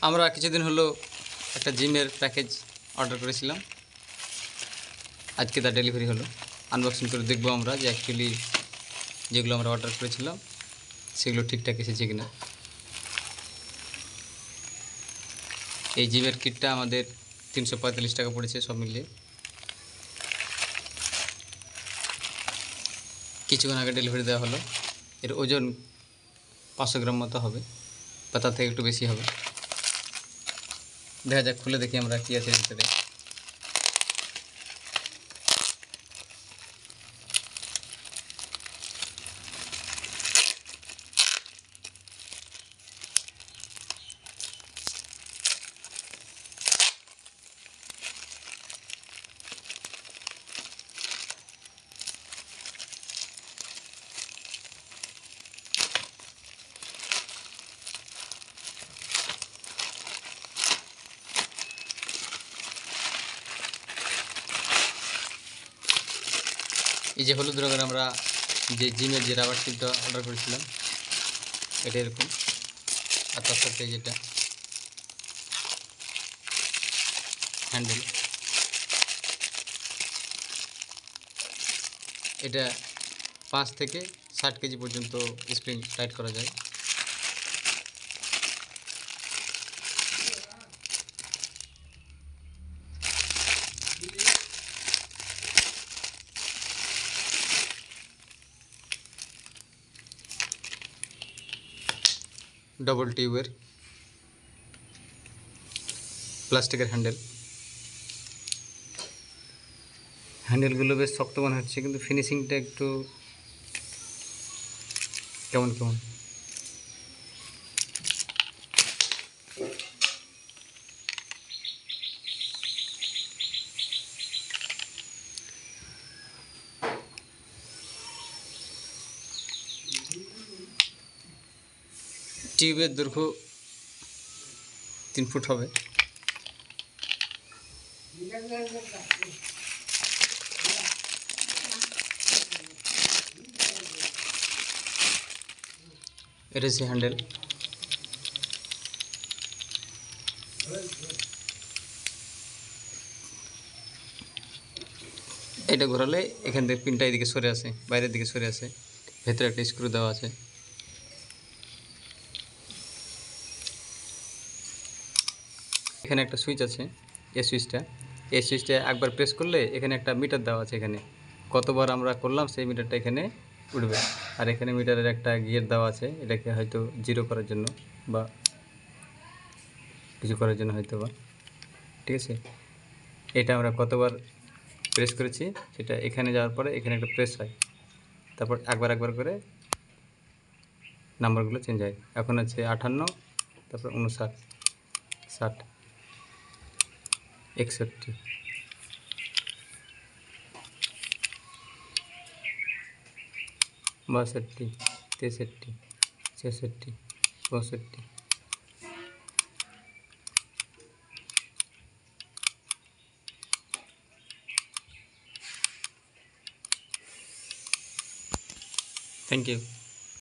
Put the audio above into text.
আমরা কিছুদিন হলো একটা জিমের প্যাকেজ অর্ডার করেছিলাম। আজকে তার ডেলিভারি হলো। আনবক্সিং করে দেখব আমরা যে অ্যাকচুয়ালি যেগুলো আমরা অর্ডার করেছিলাম সেগুলো ঠিকঠাক এসেছে কিনা। এই জিমের কিটটা আমাদের 345 টাকা পড়েছে সব মিলিয়ে। কিছুক্ষণ আগে ডেলিভারি দেওয়া হলো। এর ওজন 500 গ্রাম মতো হবে বা তার থেকে একটু বেশি হবে। দেখা যাক, খুলে দেখি আমরা কী আছে ভিতরে। এই যে হলুদ রঙের আমরা যে জিমের যে রাবার টিপটা অর্ডার করেছিলাম এটা এরকম, আর তার সাথে যেটা হ্যান্ডেল, এটা 5 থেকে 60 কেজি পর্যন্ত স্প্রিং টাইট করা যায়। ডবল টিউবের প্লাস্টিকের হ্যান্ডেলগুলো বেশ শক্ত মনে হচ্ছে, কিন্তু ফিনিশিংটা একটু কেমন কেমন। টিউবের দৈর্ঘ্য 3 ফুট হবে। এটা হচ্ছে হ্যান্ডেল। এটা ঘোরালে এখান থেকে পিনটা এদিকে সরে আসে, বাইরের দিকে সরে আসে। ভেতরে একটা স্ক্রু দেওয়া আছে। এখানে একটা সুইচ আছে, এই সুইচটা একবার প্রেস করলে এখানে একটা মিটার দেওয়া আছে। এখানে কতবার আমরা করলাম সেই মিটারটা এখানে উঠবে। আর এখানে মিটারের একটা গিয়ার দেওয়া আছে, এটাকে হয়তো জিরো করার জন্য বা কিছু করার জন্য হয়তো বা, ঠিক আছে। এটা আমরা কতবার প্রেস করেছি সেটা এখানে যাওয়ার পরে এখানে একটা প্রেস হয়, তারপর একবার করে নাম্বারগুলো চেঞ্জ হয়। এখন আছে 58, তারপর 59, 60, 61, 62, 63, 64, 65। Thank you.